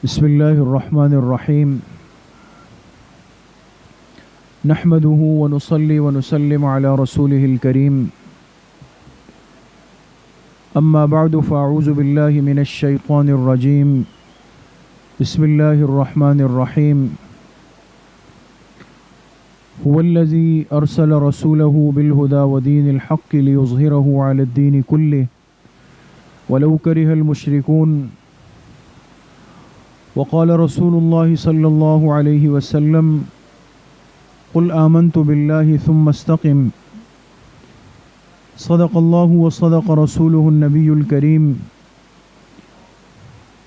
بسم اللہ الرحمن الرحیم نحمده ونصلي ونسلم على رسوله الكريم اما بعد فاعوذ بالله من الشیطان الرجیم بسم اللہ الرحمن الرحیم هو الذي ارسل رسوله بالهدى ودين الحق ليظهره على الدين كله ولو كره المشركون وقال رسول الله صلى الله عليه وسلم قل آمنت بالله ثم استقم صدق الله وصدق رسوله النبي الكريم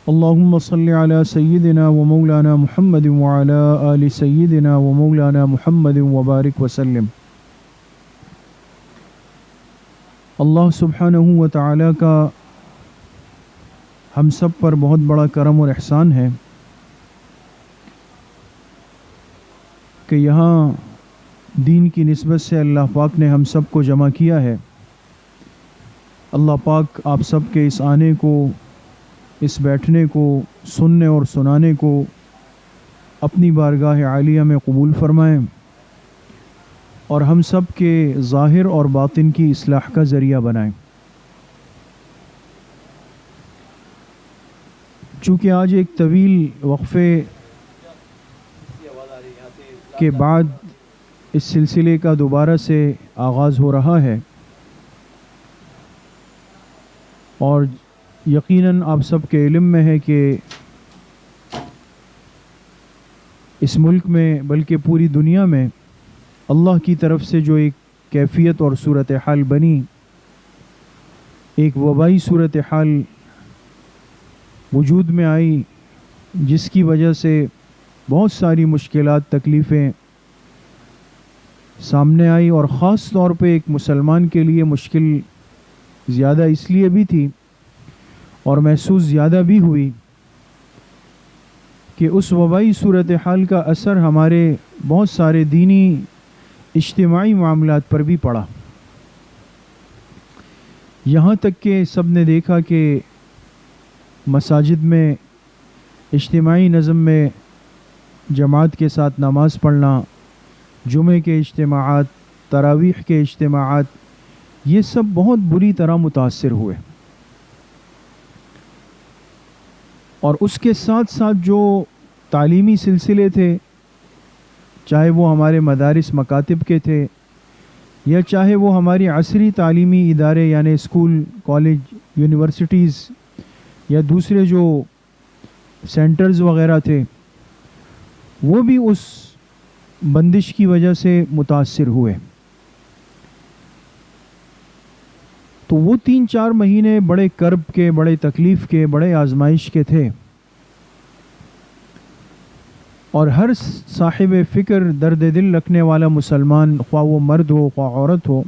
اللهم صل على سيدنا ومولانا محمد وعلى آل سيدنا ومولانا محمد وبارك وسلم. اللہ سبحانہ و تعالیٰ کا ہم سب پر بہت بڑا کرم اور احسان ہے کہ یہاں دین کی نسبت سے اللہ پاک نے ہم سب کو جمع کیا ہے. اللہ پاک آپ سب کے اس آنے کو، اس بیٹھنے کو، سننے اور سنانے کو اپنی بارگاہ عالیہ میں قبول فرمائیں اور ہم سب کے ظاہر اور باطن کی اصلاح کا ذریعہ بنائیں. چونکہ آج ایک طویل وقفے کے بعد اس سلسلے کا دوبارہ سے آغاز ہو رہا ہے اور یقیناً آپ سب کے علم میں ہے کہ اس ملک میں بلکہ پوری دنیا میں اللہ کی طرف سے جو ایک کیفیت اور صورتحال بنی، ایک وبائی صورتحال وجود میں آئی جس کی وجہ سے بہت ساری مشکلات، تکلیفیں سامنے آئی اور خاص طور پہ ایک مسلمان کے لیے مشکل زیادہ اس لیے بھی تھی اور محسوس زیادہ بھی ہوئی کہ اس وبائی صورتحال کا اثر ہمارے بہت سارے دینی اجتماعی معاملات پر بھی پڑا. یہاں تک کہ سب نے دیکھا کہ مساجد میں اجتماعی نظم میں جماعت کے ساتھ نماز پڑھنا، جمعے کے اجتماعات، تراویح کے اجتماعات، یہ سب بہت بری طرح متاثر ہوئے. اور اس کے ساتھ ساتھ جو تعلیمی سلسلے تھے، چاہے وہ ہمارے مدارس مکاتب کے تھے یا چاہے وہ ہماری عصری تعلیمی ادارے یعنی اسکول، کالج، یونیورسٹیز یا دوسرے جو سینٹرز وغیرہ تھے، وہ بھی اس بندش کی وجہ سے متاثر ہوئے. تو وہ 3-4 مہینے بڑے کرب کے، بڑے تکلیف کے، بڑے آزمائش کے تھے اور ہر صاحب فکر، درد دل رکھنے والا مسلمان، خواہ وہ مرد ہو خواہ عورت ہو،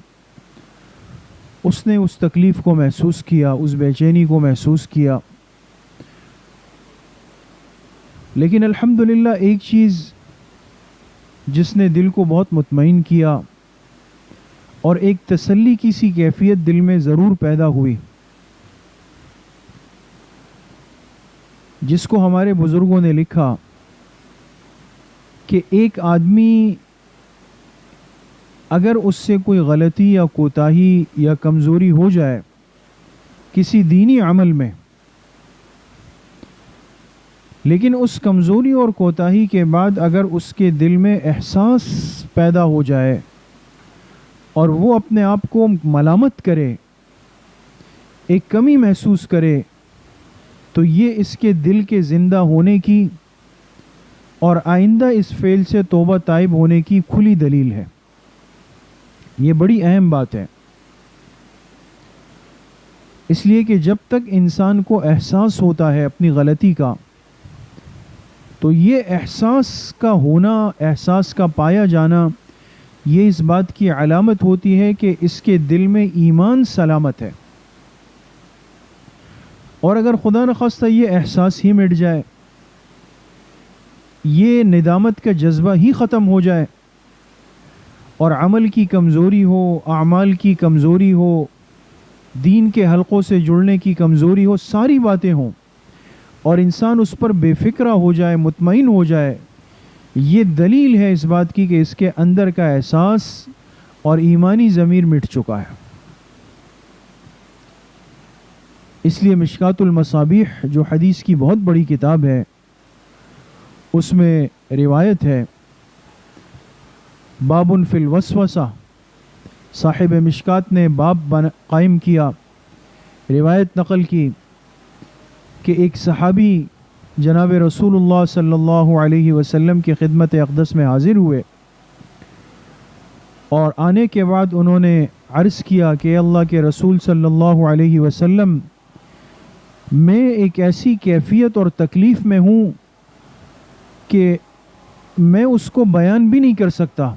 اس نے اس تکلیف کو محسوس کیا، اس بے چینی کو محسوس کیا. لیکن الحمدللہ ایک چیز جس نے دل کو بہت مطمئن کیا اور ایک تسلی کی سی کیفیت دل میں ضرور پیدا ہوئی، جس کو ہمارے بزرگوں نے لکھا کہ ایک آدمی اگر اس سے کوئی غلطی یا کوتاہی یا کمزوری ہو جائے کسی دینی عمل میں، لیکن اس کمزوری اور کوتاہی کے بعد اگر اس کے دل میں احساس پیدا ہو جائے اور وہ اپنے آپ کو ملامت کرے، ایک کمی محسوس کرے، تو یہ اس کے دل کے زندہ ہونے کی اور آئندہ اس فعل سے توبہ تائب ہونے کی کھلی دلیل ہے. یہ بڑی اہم بات ہے، اس لیے کہ جب تک انسان کو احساس ہوتا ہے اپنی غلطی کا، تو یہ احساس کا ہونا، احساس کا پایا جانا، یہ اس بات کی علامت ہوتی ہے کہ اس کے دل میں ایمان سلامت ہے. اور اگر خدا نخواستہ یہ احساس ہی مٹ جائے، یہ ندامت کا جذبہ ہی ختم ہو جائے اور عمل کی کمزوری ہو، اعمال کی کمزوری ہو، دین کے حلقوں سے جڑنے کی کمزوری ہو، ساری باتیں ہوں اور انسان اس پر بے فکرہ ہو جائے، مطمئن ہو جائے، یہ دلیل ہے اس بات کی کہ اس کے اندر کا احساس اور ایمانی ضمیر مٹ چکا ہے۔ اس لیے مشکات المصابیح جو حدیث کی بہت بڑی کتاب ہے، اس میں روایت ہے، باب فی الوسوسہ، صاحب مشکات نے باب قائم کیا، روایت نقل کی کہ ایک صحابی جناب رسول اللہ صلی اللہ علیہ وسلم کی خدمت اقدس میں حاضر ہوئے، اور آنے کے بعد انہوں نے عرض کیا کہ اللہ کے رسول صلی اللہ علیہ وسلم، میں ایک ایسی کیفیت اور تکلیف میں ہوں کہ میں اس کو بیان بھی نہیں کر سکتا،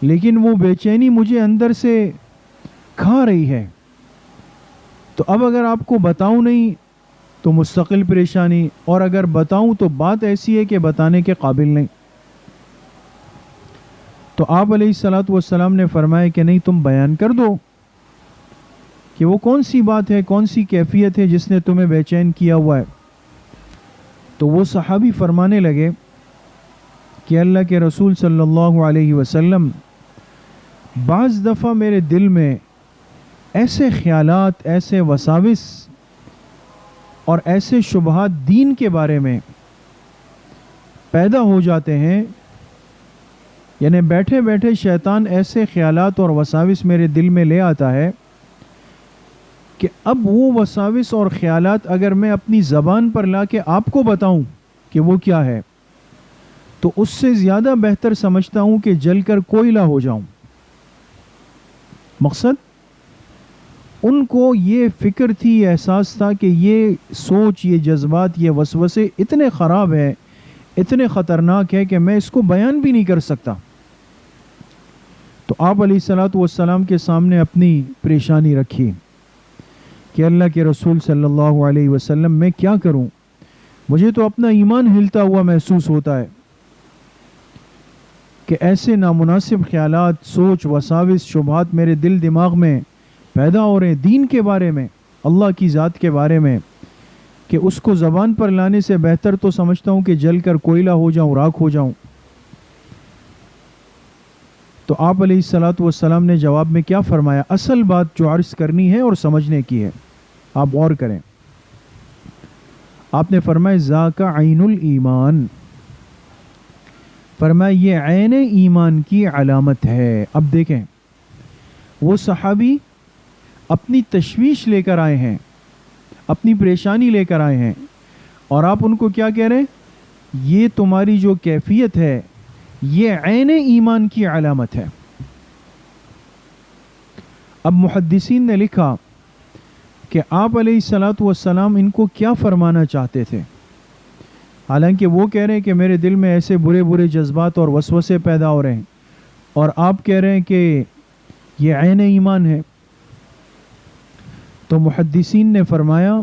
لیکن وہ بے چینی مجھے اندر سے کھا رہی ہے، تو اب اگر آپ کو بتاؤں نہیں تو مستقل پریشانی، اور اگر بتاؤں تو بات ایسی ہے کہ بتانے کے قابل نہیں۔ تو آپ علیہ الصلوۃ والسلام نے فرمایا کہ نہیں، تم بیان کر دو کہ وہ کون سی بات ہے، کون سی کیفیت ہے جس نے تمہیں بے چین کیا ہوا ہے۔ تو وہ صحابی فرمانے لگے کہ اللہ کے رسول صلی اللہ علیہ وسلم، بعض دفعہ میرے دل میں ایسے خیالات، ایسے وساوس اور ایسے شبہات دین کے بارے میں پیدا ہو جاتے ہیں، یعنی بیٹھے بیٹھے شیطان ایسے خیالات اور وساوس میرے دل میں لے آتا ہے کہ اب وہ وساوس اور خیالات اگر میں اپنی زبان پر لا کے آپ کو بتاؤں کہ وہ کیا ہے، تو اس سے زیادہ بہتر سمجھتا ہوں کہ جل کر کوئلہ ہو جاؤں۔ مقصد ان کو یہ فکر تھی، یہ احساس تھا کہ یہ سوچ، یہ جذبات، یہ وسوسے اتنے خراب ہیں، اتنے خطرناک ہے کہ میں اس کو بیان بھی نہیں کر سکتا۔ تو آپ علیہ الصلوۃ والسلام کے سامنے اپنی پریشانی رکھی کہ اللہ کے رسول صلی اللہ علیہ وسلم، میں کیا کروں؟ مجھے تو اپنا ایمان ہلتا ہوا محسوس ہوتا ہے کہ ایسے نامناسب خیالات، سوچ، وساوس، شبہات میرے دل دماغ میں پیدا ہو رہے ہیں دین کے بارے میں، اللہ کی ذات کے بارے میں، کہ اس کو زبان پر لانے سے بہتر تو سمجھتا ہوں کہ جل کر کوئلہ ہو جاؤں، راکھ ہو جاؤں۔ تو آپ علیہ الصلوۃ والسلام نے جواب میں کیا فرمایا؟ اصل بات جو عرض کرنی ہے اور سمجھنے کی ہے، آپ غور کریں۔ آپ نے فرمایا ذاک عین الایمان، فرمایا یہ عین ایمان کی علامت ہے۔ اب دیکھیں، وہ صحابی اپنی تشویش لے کر آئے ہیں، اپنی پریشانی لے کر آئے ہیں، اور آپ ان کو کیا کہہ رہے ہیں؟ یہ تمہاری جو کیفیت ہے یہ عین ایمان کی علامت ہے۔ اب محدثین نے لکھا کہ آپ علیہ الصلوۃ والسلام ان کو کیا فرمانا چاہتے تھے، حالانکہ وہ کہہ رہے ہیں کہ میرے دل میں ایسے برے برے جذبات اور وسوسے پیدا ہو رہے ہیں، اور آپ کہہ رہے ہیں کہ یہ عین ایمان ہے۔ تو محدثین نے فرمایا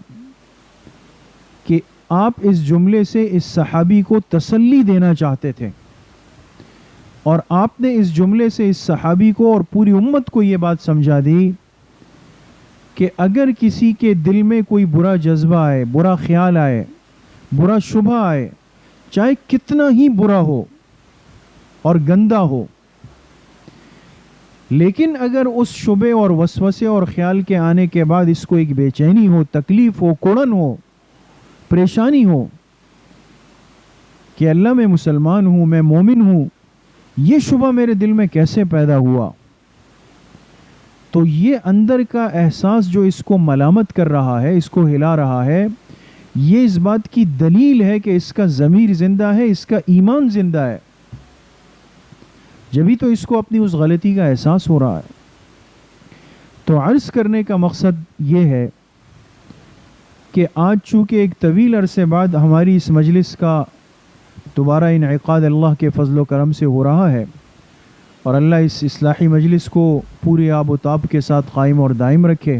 کہ آپ اس جملے سے اس صحابی کو تسلی دینا چاہتے تھے، اور آپ نے اس جملے سے اس صحابی کو اور پوری امت کو یہ بات سمجھا دی کہ اگر کسی کے دل میں کوئی برا جذبہ آئے، برا خیال آئے، برا شبہ آئے، چاہے کتنا ہی برا ہو اور گندا ہو، لیکن اگر اس شبے اور وسوسے اور خیال کے آنے کے بعد اس کو ایک بے چینی ہو، تکلیف ہو، کڑن ہو، پریشانی ہو کہ اللہ میں مسلمان ہوں، میں مومن ہوں، یہ شبہ میرے دل میں کیسے پیدا ہوا، تو یہ اندر کا احساس جو اس کو ملامت کر رہا ہے، اس کو ہلا رہا ہے، یہ اس بات کی دلیل ہے کہ اس کا ضمیر زندہ ہے، اس کا ایمان زندہ ہے، جبھی تو اس کو اپنی اس غلطی کا احساس ہو رہا ہے۔ تو عرض کرنے کا مقصد یہ ہے کہ آج چونکہ ایک طویل عرصے بعد ہماری اس مجلس کا دوبارہ انعقاد اللہ کے فضل و کرم سے ہو رہا ہے، اور اللہ اس اصلاحی مجلس کو پورے آب و تاب کے ساتھ قائم اور دائم رکھے،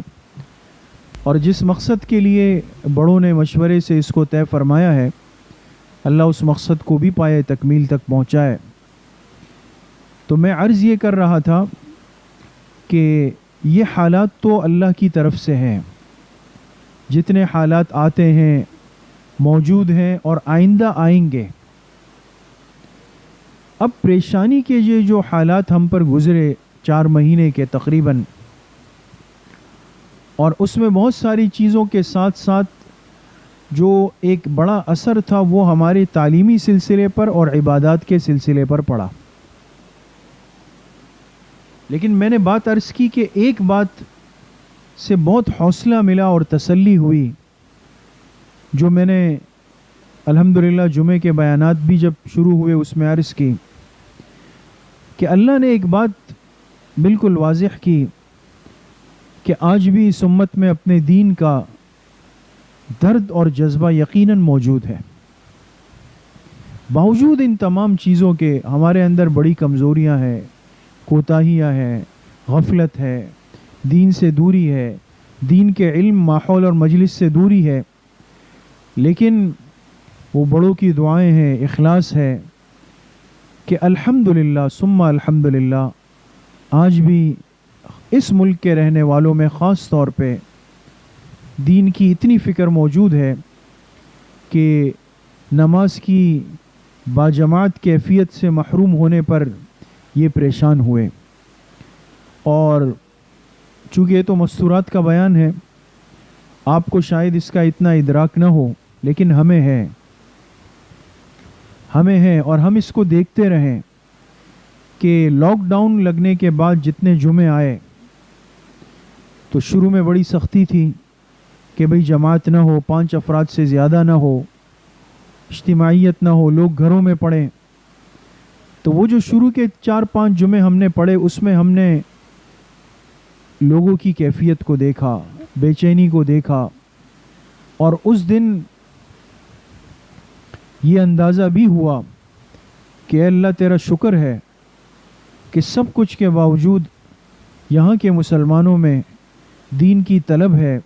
اور جس مقصد کے لیے بڑوں نے مشورے سے اس کو طے فرمایا ہے، اللہ اس مقصد کو بھی پائے تکمیل تک پہنچائے۔ تو میں عرض یہ کر رہا تھا کہ یہ حالات تو اللہ کی طرف سے ہیں، جتنے حالات آتے ہیں موجود ہیں اور آئندہ آئیں گے۔ اب پریشانی کے یہ جو حالات ہم پر گزرے 4 مہینے کے تقریباً، اور اس میں بہت ساری چیزوں کے ساتھ ساتھ جو ایک بڑا اثر تھا وہ ہمارے تعلیمی سلسلے پر اور عبادات کے سلسلے پر پڑا۔ لیکن میں نے بات عرض کی کہ ایک بات سے بہت حوصلہ ملا اور تسلی ہوئی، جو میں نے الحمدللہ جمعے کے بیانات بھی جب شروع ہوئے اس میں عرض کی، کہ اللہ نے ایک بات بالکل واضح کی کہ آج بھی اس امت میں اپنے دین کا درد اور جذبہ یقیناً موجود ہے۔ باوجود ان تمام چیزوں کے ہمارے اندر بڑی کمزوریاں ہیں، کوتاہیاں ہیں، غفلت ہے، دین سے دوری ہے، دین کے علم، ماحول اور مجلس سے دوری ہے، لیکن وہ بڑوں کی دعائیں ہیں، اخلاص ہے کہ الحمدللہ ثم الحمدللہ آج بھی اس ملک کے رہنے والوں میں خاص طور پہ دین کی اتنی فکر موجود ہے کہ نماز کی باجماعت کیفیت سے محروم ہونے پر یہ پریشان ہوئے۔ اور چونکہ یہ تو مستورات کا بیان ہے، آپ کو شاید اس کا اتنا ادراک نہ ہو، لیکن ہمیں ہے اور ہم اس کو دیکھتے رہیں کہ لاک ڈاؤن لگنے کے بعد جتنے جمعے آئے تو شروع میں بڑی سختی تھی کہ بھئی جماعت نہ ہو، 5 افراد سے زیادہ نہ ہو، اجتماعیت نہ ہو، لوگ گھروں میں پڑھیں۔ تو وہ جو شروع کے 4-5 جمعے ہم نے پڑھے، اس میں ہم نے لوگوں کی کیفیت کو دیکھا، بے چینی کو دیکھا، اور اس دن یہ اندازہ بھی ہوا کہ اے اللہ تیرا شکر ہے کہ سب کچھ کے باوجود یہاں کے مسلمانوں میں دین کی طلب ہے،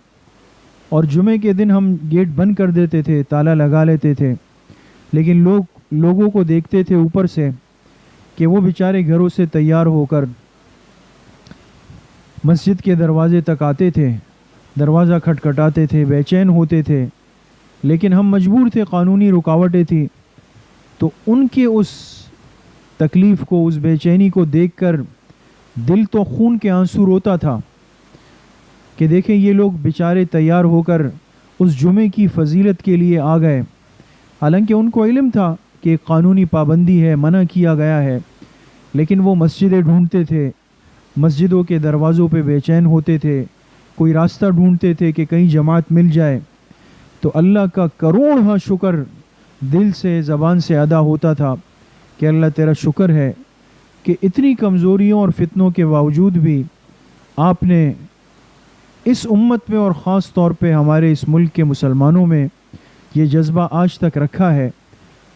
اور جمعے کے دن ہم گیٹ بند کر دیتے تھے، تالا لگا لیتے تھے، لیکن لوگوں کو دیکھتے تھے اوپر سے کہ وہ بیچارے گھروں سے تیار ہو کر مسجد کے دروازے تک آتے تھے، دروازہ کھٹکھٹاتے تھے، بے چین ہوتے تھے، لیکن ہم مجبور تھے، قانونی رکاوٹیں تھی۔ تو ان کے اس تکلیف کو، اس بے چینی کو دیکھ کر دل تو خون کے آنسو روتا تھا کہ دیکھیں یہ لوگ بیچارے تیار ہو کر اس جمعے کی فضیلت کے لیے آ گئے، حالانکہ ان کو علم تھا کہ قانونی پابندی ہے، منع کیا گیا ہے، لیکن وہ مسجدیں ڈھونڈتے تھے، مسجدوں کے دروازوں پہ بے چین ہوتے تھے، کوئی راستہ ڈھونڈتے تھے کہ کہیں جماعت مل جائے۔ تو اللہ کا کروڑ شکر دل سے، زبان سے ادا ہوتا تھا کہ اللہ تیرا شکر ہے کہ اتنی کمزوریوں اور فتنوں کے باوجود بھی آپ نے اس امت میں اور خاص طور پہ ہمارے اس ملک کے مسلمانوں میں یہ جذبہ آج تک رکھا ہے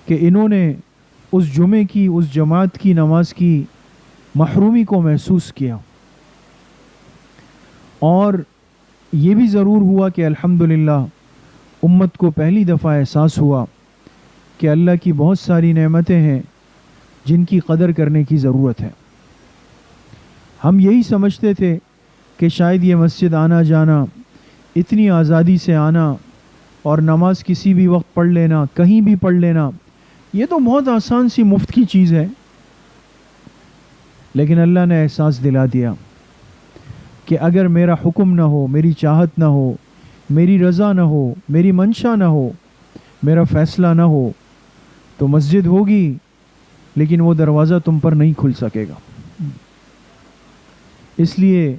کہ انہوں نے اس جمعے کی، اس جماعت کی نماز کی محرومی کو محسوس کیا۔ اور یہ بھی ضرور ہوا کہ الحمدللہ امت کو پہلی دفعہ احساس ہوا کہ اللہ کی بہت ساری نعمتیں ہیں جن کی قدر کرنے کی ضرورت ہے۔ ہم یہی سمجھتے تھے کہ شاید یہ مسجد آنا جانا، اتنی آزادی سے آنا اور نماز کسی بھی وقت پڑھ لینا، کہیں بھی پڑھ لینا، یہ تو بہت آسان سی مفت کی چیز ہے، لیکن اللہ نے احساس دلا دیا کہ اگر میرا حکم نہ ہو، میری چاہت نہ ہو، میری رضا نہ ہو، میری منشا نہ ہو، میرا فیصلہ نہ ہو، تو مسجد ہوگی لیکن وہ دروازہ تم پر نہیں کھل سکے گا۔ اس لیے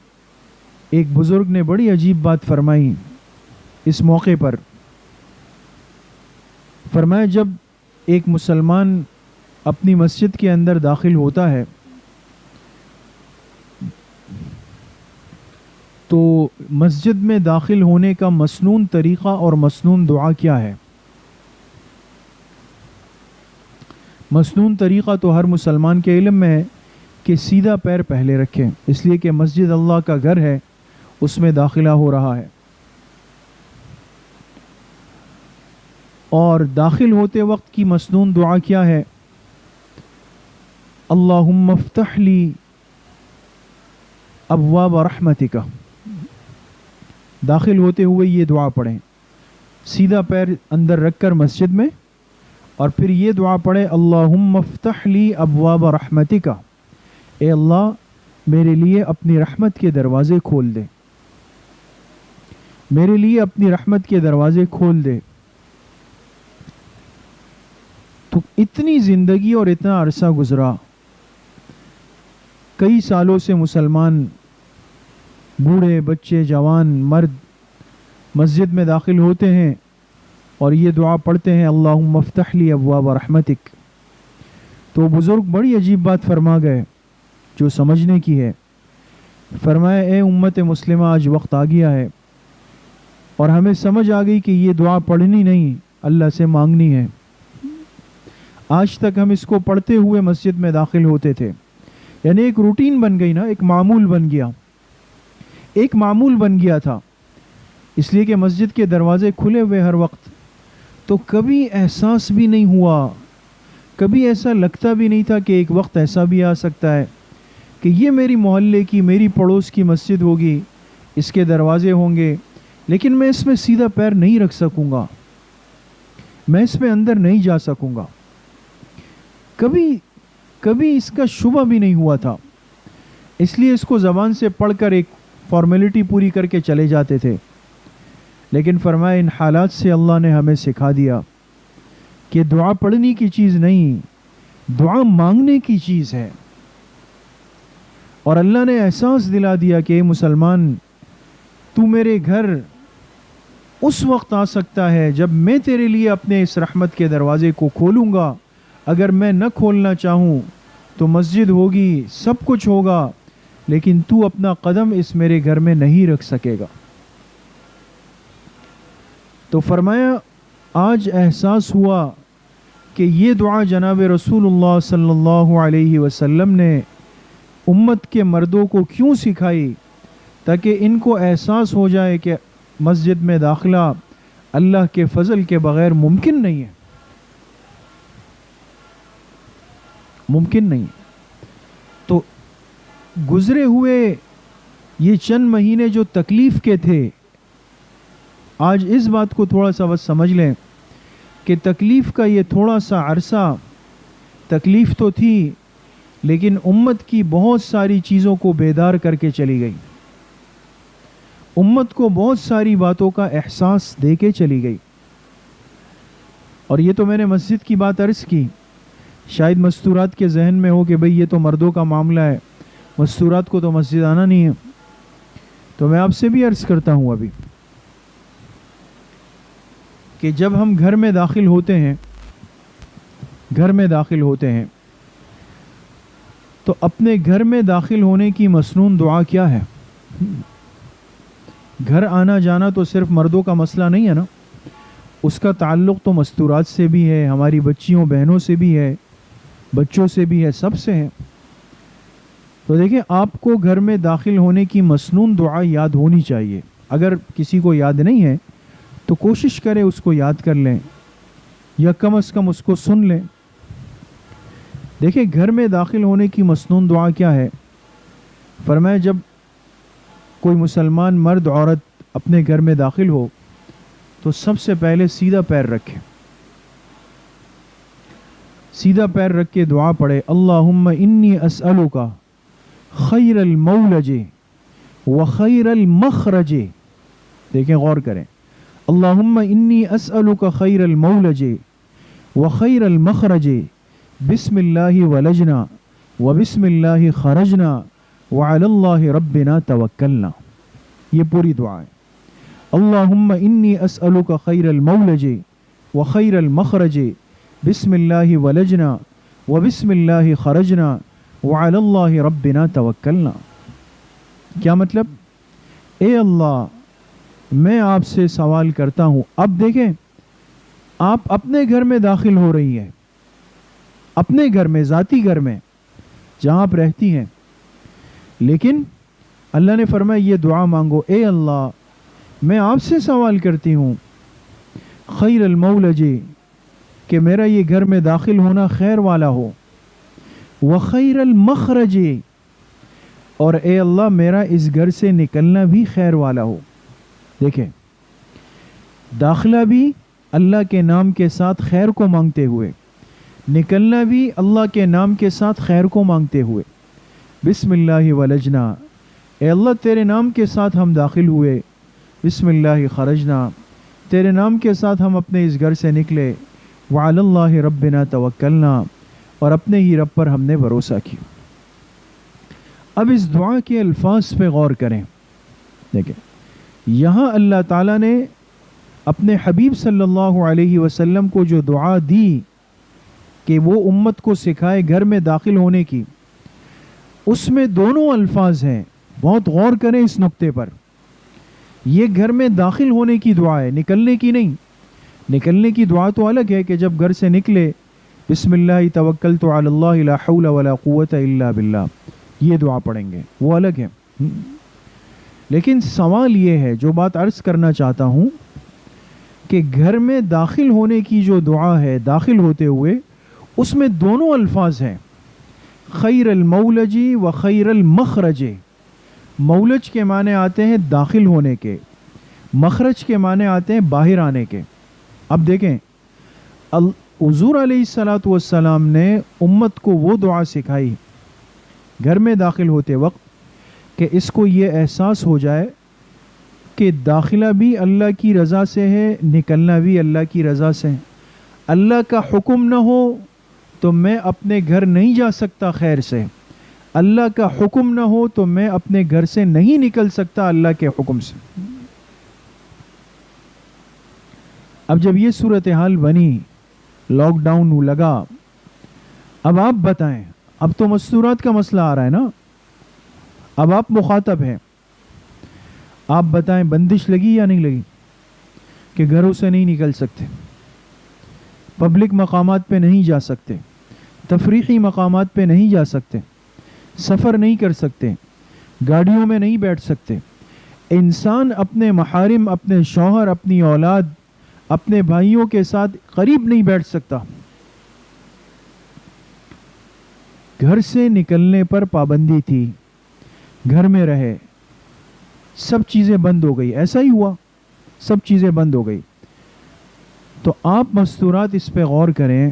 ایک بزرگ نے بڑی عجیب بات فرمائی اس موقع پر، فرمایا جب ایک مسلمان اپنی مسجد کے اندر داخل ہوتا ہے تو مسجد میں داخل ہونے کا مسنون طریقہ اور مسنون دعا کیا ہے؟ مسنون طریقہ تو ہر مسلمان کے علم میں ہے کہ سیدھا پیر پہلے رکھیں، اس لیے کہ مسجد اللہ کا گھر ہے، اس میں داخلہ ہو رہا ہے۔ اور داخل ہوتے وقت کی مسنون دعا کیا ہے؟ اللہم افتح لی ابواب رحمتک۔ داخل ہوتے ہوئے یہ دعا پڑھیں، سیدھا پیر اندر رکھ کر مسجد میں، اور پھر یہ دعا پڑھے، اللہم افتح لی ابواب رحمتک، اے اللہ میرے لیے اپنی رحمت کے دروازے کھول دے، میرے لیے اپنی رحمت کے دروازے کھول دے۔ تو اتنی زندگی اور اتنا عرصہ گزرا، کئی سالوں سے مسلمان بوڑھے بچے جوان مرد مسجد میں داخل ہوتے ہیں اور یہ دعا پڑھتے ہیں، اللہم افتح لی ابواب رحمتک۔ تو بزرگ بڑی عجیب بات فرما گئے جو سمجھنے کی ہے۔ فرمایا، اے امت مسلمہ، آج وقت آ گیا ہے اور ہمیں سمجھ آ گئی کہ یہ دعا پڑھنی نہیں، اللہ سے مانگنی ہے۔ آج تک ہم اس کو پڑھتے ہوئے مسجد میں داخل ہوتے تھے، یعنی ایک روٹین بن گئی نا، ایک معمول بن گیا، ایک معمول بن گیا تھا، اس لیے کہ مسجد کے دروازے کھلے ہوئے ہر وقت۔ تو کبھی احساس بھی نہیں ہوا، کبھی ایسا لگتا بھی نہیں تھا کہ ایک وقت ایسا بھی آ سکتا ہے کہ یہ میری محلے کی، میری پڑوس کی مسجد ہوگی، اس کے دروازے ہوں گے، لیکن میں اس میں سیدھا پیر نہیں رکھ سکوں گا، میں اس میں اندر نہیں جا سکوں گا۔ کبھی اس کا شبہ بھی نہیں ہوا تھا، اس لیے اس کو زبان سے پڑھ کر ایک فارمیلٹی پوری کر کے چلے جاتے تھے۔ لیکن فرمایا، ان حالات سے اللہ نے ہمیں سکھا دیا کہ دعا پڑھنے کی چیز نہیں، دعا مانگنے کی چیز ہے۔ اور اللہ نے احساس دلا دیا کہ اے مسلمان، تو میرے گھر اس وقت آ سکتا ہے جب میں تیرے لیے اپنے اس رحمت کے دروازے کو کھولوں گا۔ اگر میں نہ کھولنا چاہوں تو مسجد ہوگی، سب کچھ ہوگا، لیکن تو اپنا قدم اس میرے گھر میں نہیں رکھ سکے گا۔ تو فرمایا، آج احساس ہوا کہ یہ دعا جناب رسول اللہ صلی اللہ علیہ وسلم نے امت کے مردوں کو کیوں سکھائی، تاکہ ان کو احساس ہو جائے کہ مسجد میں داخلہ اللہ کے فضل کے بغیر ممکن نہیں ہے، ممکن نہیں۔ تو گزرے ہوئے یہ چند مہینے جو تکلیف کے تھے، آج اس بات کو تھوڑا سا بس سمجھ لیں کہ تکلیف کا یہ تھوڑا سا عرصہ تکلیف تو تھی، لیکن امت کی بہت ساری چیزوں کو بیدار کر کے چلی گئی، امت کو بہت ساری باتوں کا احساس دے کے چلی گئی۔ اور یہ تو میں نے مسجد کی بات عرض کی، شاید مستورات کے ذہن میں ہو کہ بھئی یہ تو مردوں کا معاملہ ہے، مستورات کو تو مسجد آنا نہیں ہے۔ تو میں آپ سے بھی عرض کرتا ہوں ابھی کہ جب ہم گھر میں داخل ہوتے ہیں، گھر میں داخل ہوتے ہیں تو اپنے گھر میں داخل ہونے کی مسنون دعا کیا ہے؟ گھر آنا جانا تو صرف مردوں کا مسئلہ نہیں ہے نا، اس کا تعلق تو مستورات سے بھی ہے، ہماری بچیوں بہنوں سے بھی ہے، بچوں سے بھی ہے، سب سے ہے۔ تو دیکھیں، آپ کو گھر میں داخل ہونے کی مسنون دعا یاد ہونی چاہیے۔ اگر کسی کو یاد نہیں ہے تو کوشش کرے اس کو یاد کر لیں، یا کم از کم اس کو سن لیں۔ دیکھیں، گھر میں داخل ہونے کی مسنون دعا کیا ہے؟ فرمایا، جب کوئی مسلمان مرد عورت اپنے گھر میں داخل ہو تو سب سے پہلے سیدھا پیر رکھے، سیدھا پیر رکھ کے دعا پڑھے، اللہم انی اسألک خیر المولج وخیر المخرج۔ دیکھیں، غور کریں، اللہم انی اسألک خیر المولج وخیر المخرج، بسم اللہ ولجنا وبسم اللہ خرجنا وعلی اللہ ربنا توکلنا۔ یہ پوری دعا ہے، اللہم انی اسألک خیر المولج وخیر المخرج، بسم اللہ ولجنا وبسم اللہ خرجنا وعلی اللہ ربنا توکلنا۔ کیا مطلب؟ اے اللہ، میں آپ سے سوال کرتا ہوں۔ اب دیکھیں، آپ اپنے گھر میں داخل ہو رہی ہیں، اپنے گھر میں، ذاتی گھر میں جہاں آپ رہتی ہیں، لیکن اللہ نے فرمایا یہ دعا مانگو، اے اللہ میں آپ سے سوال کرتی ہوں خیر المولج، کہ میرا یہ گھر میں داخل ہونا خیر والا ہو، وخیر المخرج، اور اے اللہ میرا اس گھر سے نکلنا بھی خیر والا ہو۔ دیکھیں، داخلہ بھی اللہ کے نام کے ساتھ خیر کو مانگتے ہوئے، نکلنا بھی اللہ کے نام کے ساتھ خیر کو مانگتے ہوئے۔ بسم اللہ ولجنا، اے اللہ تیرے نام کے ساتھ ہم داخل ہوئے، بسم اللہ خرجنا، تیرے نام کے ساتھ ہم اپنے اس گھر سے نکلے، وعلی اللہ ربنا توکلنا، اور اپنے ہی رب پر ہم نے بھروسہ کیا۔ اب اس دعا کے الفاظ پہ غور کریں۔ دیکھیں یہاں اللہ تعالیٰ نے اپنے حبیب صلی اللہ علیہ وسلم کو جو دعا دی کہ وہ امت کو سکھائے گھر میں داخل ہونے کی، اس میں دونوں الفاظ ہیں، بہت غور کریں اس نقطے پر۔ یہ گھر میں داخل ہونے کی دعا ہے، نکلنے کی نہیں۔ نکلنے کی دعا تو الگ ہے کہ جب گھر سے نکلے بسم اللہ توکلت علی اللہ لا حول ولا قوت الا باللہ، یہ دعا پڑھیں گے، وہ الگ ہے۔ لیکن سوال یہ ہے، جو بات عرض کرنا چاہتا ہوں کہ گھر میں داخل ہونے کی جو دعا ہے، داخل ہوتے ہوئے اس میں دونوں الفاظ ہیں، خیر المولج و خیر المخرج۔ مولج کے معنی آتے ہیں داخل ہونے کے، مخرج کے معنی آتے ہیں باہر آنے کے۔ اب دیکھیں حضور علیہ الصلاۃ والسلام نے امت کو وہ دعا سکھائی گھر میں داخل ہوتے وقت کہ اس کو یہ احساس ہو جائے کہ داخلہ بھی اللہ کی رضا سے ہے، نکلنا بھی اللہ کی رضا سے ہے۔ اللہ کا حکم نہ ہو تو میں اپنے گھر نہیں جا سکتا خیر سے، اللہ کا حکم نہ ہو تو میں اپنے گھر سے نہیں نکل سکتا اللہ کے حکم سے۔ اب جب یہ صورتحال بنی، لاک ڈاؤن لگا، اب آپ بتائیں، اب تو مستورات کا مسئلہ آ رہا ہے نا، اب آپ مخاطب ہیں، آپ بتائیں بندش لگی یا نہیں لگی کہ گھروں سے نہیں نکل سکتے، پبلک مقامات پہ نہیں جا سکتے، تفریحی مقامات پہ نہیں جا سکتے، سفر نہیں کر سکتے، گاڑیوں میں نہیں بیٹھ سکتے، انسان اپنے محارم، اپنے شوہر، اپنی اولاد، اپنے بھائیوں کے ساتھ قریب نہیں بیٹھ سکتا۔ گھر سے نکلنے پر پابندی تھی، گھر میں رہے، سب چیزیں بند ہو گئی، ایسا ہی ہوا، سب چیزیں بند ہو گئی۔ تو آپ مستورات اس پہ غور کریں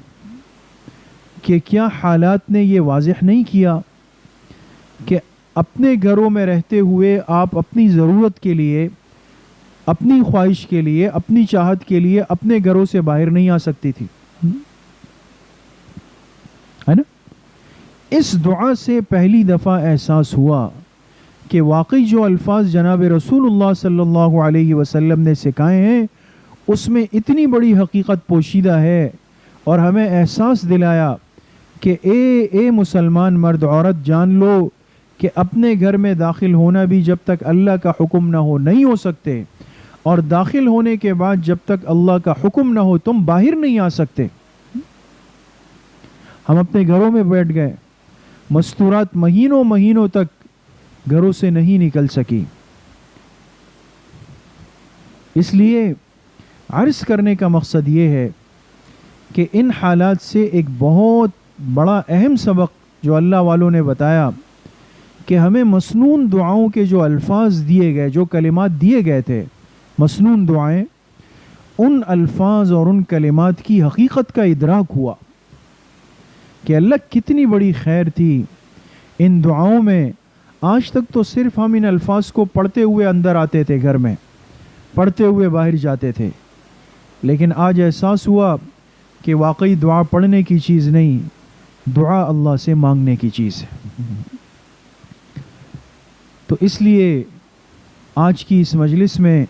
کہ کیا حالات نے یہ واضح نہیں کیا کہ اپنے گھروں میں رہتے ہوئے آپ اپنی ضرورت کے لیے، اپنی خواہش کے لیے، اپنی چاہت کے لیے اپنے گھروں سے باہر نہیں آ سکتی تھی، ہے نا؟ اس دعا سے پہلی دفعہ احساس ہوا کہ واقعی جو الفاظ جناب رسول اللہ صلی اللہ علیہ وسلم نے سکھائے ہیں اس میں اتنی بڑی حقیقت پوشیدہ ہے، اور ہمیں احساس دلایا کہ اے مسلمان مرد عورت جان لو کہ اپنے گھر میں داخل ہونا بھی جب تک اللہ کا حکم نہ ہو نہیں ہو سکتے، اور داخل ہونے کے بعد جب تک اللہ کا حکم نہ ہو تم باہر نہیں آ سکتے۔ ہم اپنے گھروں میں بیٹھ گئے، مستورات مہینوں مہینوں تک گھروں سے نہیں نکل سکی۔ اس لیے عرض کرنے کا مقصد یہ ہے کہ ان حالات سے ایک بہت بڑا اہم سبق جو اللہ والوں نے بتایا کہ ہمیں مسنون دعاؤں کے جو الفاظ دیے گئے، جو کلمات دیے گئے تھے، مسنون دعائیں، ان الفاظ اور ان کلمات کی حقیقت کا ادراک ہوا کہ اللہ کتنی بڑی خیر تھی ان دعاؤں میں۔ آج تک تو صرف ہم ان الفاظ کو پڑھتے ہوئے اندر آتے تھے، گھر میں پڑھتے ہوئے باہر جاتے تھے، لیکن آج احساس ہوا کہ واقعی دعا پڑھنے کی چیز نہیں، دعا اللہ سے مانگنے کی چیز ہے۔ تو اس لیے آج کی اس مجلس میں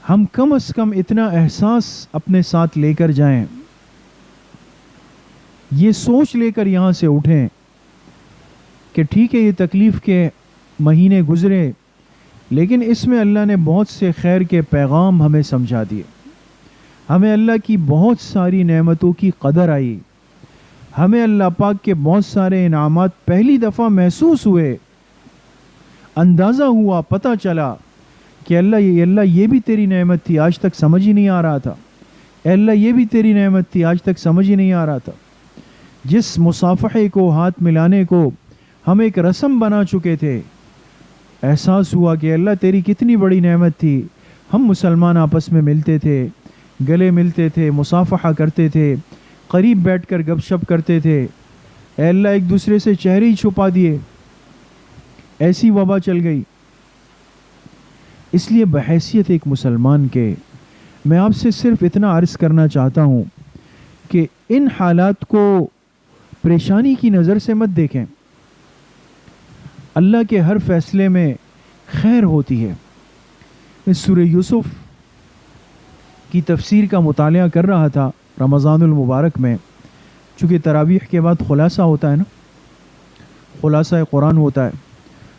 ہم کم از کم اتنا احساس اپنے ساتھ لے کر جائیں، یہ سوچ لے کر یہاں سے اٹھیں کہ ٹھیک ہے یہ تکلیف کے مہینے گزرے، لیکن اس میں اللہ نے بہت سے خیر کے پیغام ہمیں سمجھا دیے، ہمیں اللہ کی بہت ساری نعمتوں کی قدر آئی، ہمیں اللہ پاک کے بہت سارے انعامات پہلی دفعہ محسوس ہوئے، اندازہ ہوا، پتہ چلا کہ اللہ یہ بھی تیری نعمت تھی، آج تک سمجھ ہی نہیں آ رہا تھا، اے اللہ یہ بھی تیری نعمت تھی، آج تک سمجھ ہی نہیں آ رہا تھا۔ جس مصافحے کو، ہاتھ ملانے کو ہم ایک رسم بنا چکے تھے، احساس ہوا کہ اللہ تیری کتنی بڑی نعمت تھی، ہم مسلمان آپس میں ملتے تھے، گلے ملتے تھے، مصافحہ کرتے تھے، قریب بیٹھ کر گپ شپ کرتے تھے، اے اللہ ایک دوسرے سے چہرے ہی چھپا دیے، ایسی وبا چل گئی۔ اس لیے بحیثیت ایک مسلمان کے میں آپ سے صرف اتنا عرض کرنا چاہتا ہوں کہ ان حالات کو پریشانی کی نظر سے مت دیکھیں، اللہ کے ہر فیصلے میں خیر ہوتی ہے۔ میں سورہ یوسف کی تفسیر کا مطالعہ کر رہا تھا رمضان المبارک میں، چونکہ تراویح کے بعد خلاصہ ہوتا ہے نا، خلاصہ قرآن ہوتا ہے،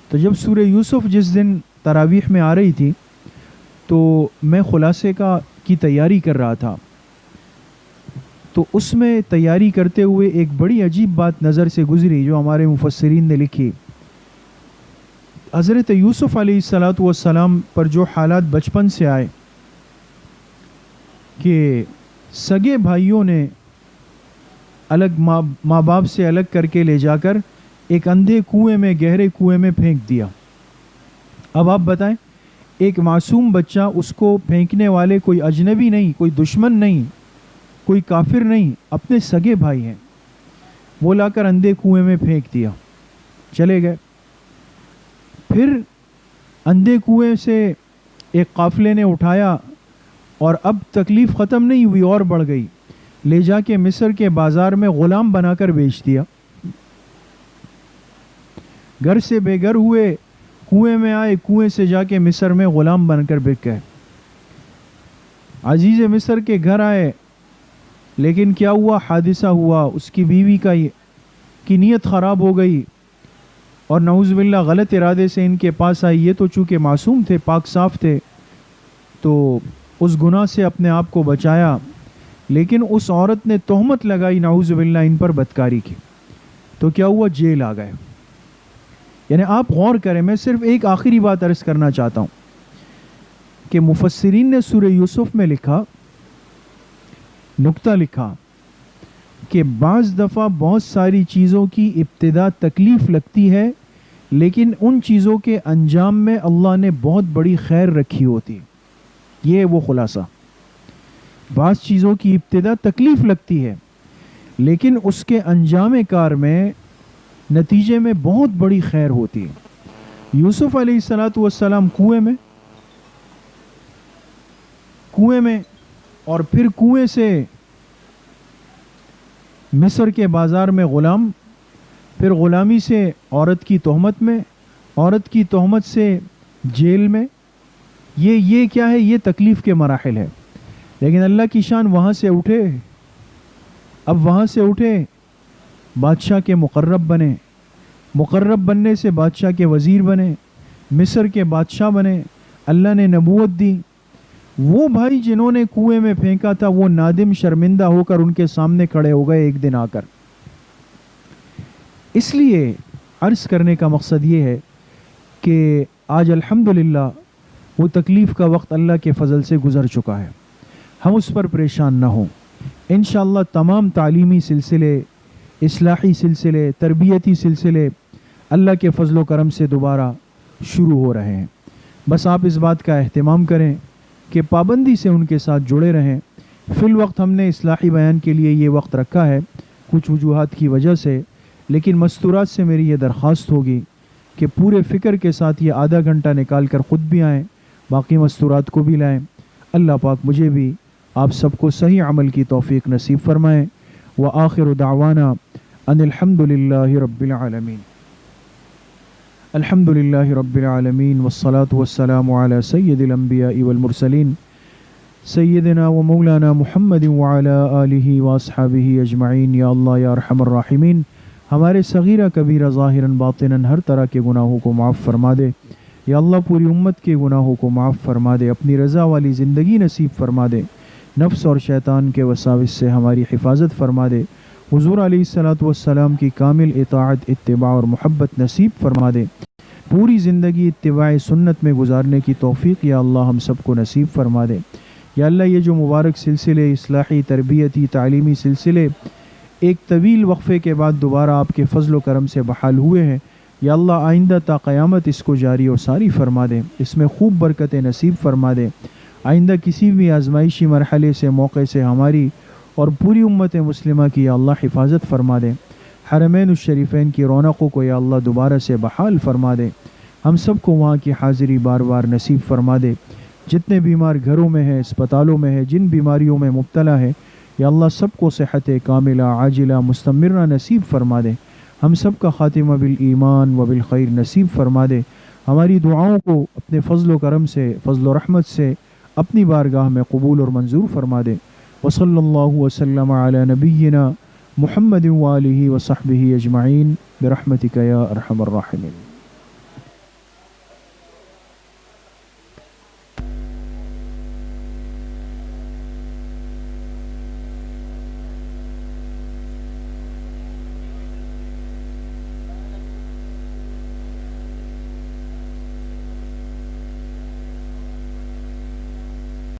تو جب سورہ یوسف جس دن تراویح میں آ رہی تھی تو میں خلاصے کی تیاری کر رہا تھا، تو اس میں تیاری کرتے ہوئے ایک بڑی عجیب بات نظر سے گزری جو ہمارے مفسرین نے لکھی۔ حضرت یوسف علیہ السلام پر جو حالات بچپن سے آئے کہ سگے بھائیوں نے الگ ماں باپ سے الگ کر کے لے جا کر ایک اندھے کنویں میں، گہرے کنویں میں پھینک دیا۔ اب آپ بتائیں، ایک معصوم بچہ، اس کو پھینکنے والے کوئی اجنبی نہیں، کوئی دشمن نہیں، کوئی کافر نہیں، اپنے سگے بھائی ہیں، وہ لا کر اندھے کنویں میں پھینک دیا، چلے گئے۔ پھر اندھے کنویں سے ایک قافلے نے اٹھایا اور اب تکلیف ختم نہیں ہوئی اور بڑھ گئی، لے جا کے مصر کے بازار میں غلام بنا کر بیچ دیا۔ گھر سے بے گھر ہوئے، کنویں میں آئے، کنویں سے جا کے مصر میں غلام بن کر بک گئے۔ عزیز مصر کے گھر آئے، لیکن کیا ہوا؟ حادثہ ہوا، اس کی بیوی کی نیت خراب ہو گئی اور نعوذ باللہ غلط ارادے سے ان کے پاس آئی۔ یہ تو چونکہ معصوم تھے، پاک صاف تھے، تو اس گناہ سے اپنے آپ کو بچایا، لیکن اس عورت نے تہمت لگائی نعوذ باللہ ان پر بدکاری کی، تو کیا ہوا؟ جیل آ گئے۔ یعنی آپ غور کریں، میں صرف ایک آخری بات عرض کرنا چاہتا ہوں کہ مفسرین نے سورہ یوسف میں لکھا، نکتہ لکھا کہ بعض دفعہ بہت ساری چیزوں کی ابتدا تکلیف لگتی ہے، لیکن ان چیزوں کے انجام میں اللہ نے بہت بڑی خیر رکھی ہوتی۔ یہ ہے وہ خلاصہ، بعض چیزوں کی ابتدا تکلیف لگتی ہے لیکن اس کے انجام کار میں، نتیجے میں بہت بڑی خیر ہوتی ہے۔ یوسف علیہ السلام کنویں میں اور پھر کنویں سے مصر کے بازار میں غلام، پھر غلامی سے عورت کی تہمت میں، عورت کی تہمت سے جیل میں۔ یہ کیا ہے؟ یہ تکلیف کے مراحل ہے، لیکن اللہ کی شان وہاں سے اٹھے، اب وہاں سے اٹھے، بادشاہ کے مقرب بنے، مقرب بننے سے بادشاہ کے وزیر بنے، مصر کے بادشاہ بنے، اللہ نے نبوت دی۔ وہ بھائی جنہوں نے کنویں میں پھینکا تھا، وہ نادم شرمندہ ہو کر ان کے سامنے کھڑے ہو گئے ایک دن آ کر۔ اس لیے عرض کرنے کا مقصد یہ ہے کہ آج الحمدللہ وہ تکلیف کا وقت اللہ کے فضل سے گزر چکا ہے، ہم اس پر پریشان نہ ہوں۔ انشاءاللہ تمام تعلیمی سلسلے، اصلاحی سلسلے، تربیتی سلسلے اللہ کے فضل و کرم سے دوبارہ شروع ہو رہے ہیں۔ بس آپ اس بات کا اہتمام کریں کہ پابندی سے ان کے ساتھ جڑے رہیں۔ فی الوقت ہم نے اصلاحی بیان کے لیے یہ وقت رکھا ہے کچھ وجوہات کی وجہ سے، لیکن مستورات سے میری یہ درخواست ہوگی کہ پورے فکر کے ساتھ یہ آدھا گھنٹہ نکال کر خود بھی آئیں، باقی مستورات کو بھی لائیں۔ اللہ پاک مجھے بھی آپ سب کو صحیح عمل کی توفیق نصیب فرمائیں۔ وآخر دعوانا ان الحمد للہ رب العالمین۔ الحمد للہ رب العالمین والصلاة والسلام علی سید الانبیاء والمرسلین سیدنا و مولانا محمد وعلی آلہ واصحابہ اجمعین۔ یا اللہ یا ارحم الراحمین، ہمارے صغیرہ کبیرہ ظاہراً باطناً ہر طرح کے گناہوں کو معاف فرما دے۔ یا اللہ پوری امت کے گناہوں کو معاف فرما دے، اپنی رضا والی زندگی نصیب فرما دے، نفس اور شیطان کے وساوس سے ہماری حفاظت فرما دے، حضور علیہ السلام کی کامل اطاعت، اتباع اور محبت نصیب فرما دے، پوری زندگی اتباع سنت میں گزارنے کی توفیق یا اللہ ہم سب کو نصیب فرما دے۔ یا اللہ یہ جو مبارک سلسلے، اصلاحی، تربیتی، تعلیمی سلسلے ایک طویل وقفے کے بعد دوبارہ آپ کے فضل و کرم سے بحال ہوئے ہیں، یا اللہ آئندہ تا قیامت اس کو جاری و ساری فرما دے، اس میں خوب برکت نصیب فرما دے۔ آئندہ کسی بھی آزمائشی مرحلے سے موقع سے ہماری اور پوری امت مسلمہ کی یا اللہ حفاظت فرما دے۔ حرمین الشریفین کی رونقوں کو یا اللہ دوبارہ سے بحال فرما دے۔ ہم سب کو وہاں کی حاضری بار بار نصیب فرما دے۔ جتنے بیمار گھروں میں ہیں، اسپتالوں میں ہیں، جن بیماریوں میں مبتلا ہے، یا اللہ سب کو صحت کاملہ عاجلہ مستمرہ نصیب فرما دے۔ ہم سب کا خاتمہ بالایمان و بالخیر نصیب فرما دے۔ ہماری دعاؤں کو اپنے فضل و کرم سے، فضل و رحمت سے اپنی بارگاہ میں قبول اور منظور فرما دے۔ وصلی اللہ وسلم علی نبینا محمد وآلہ وصحبہ اجمعین برحمتک یا ارحم الراحمین۔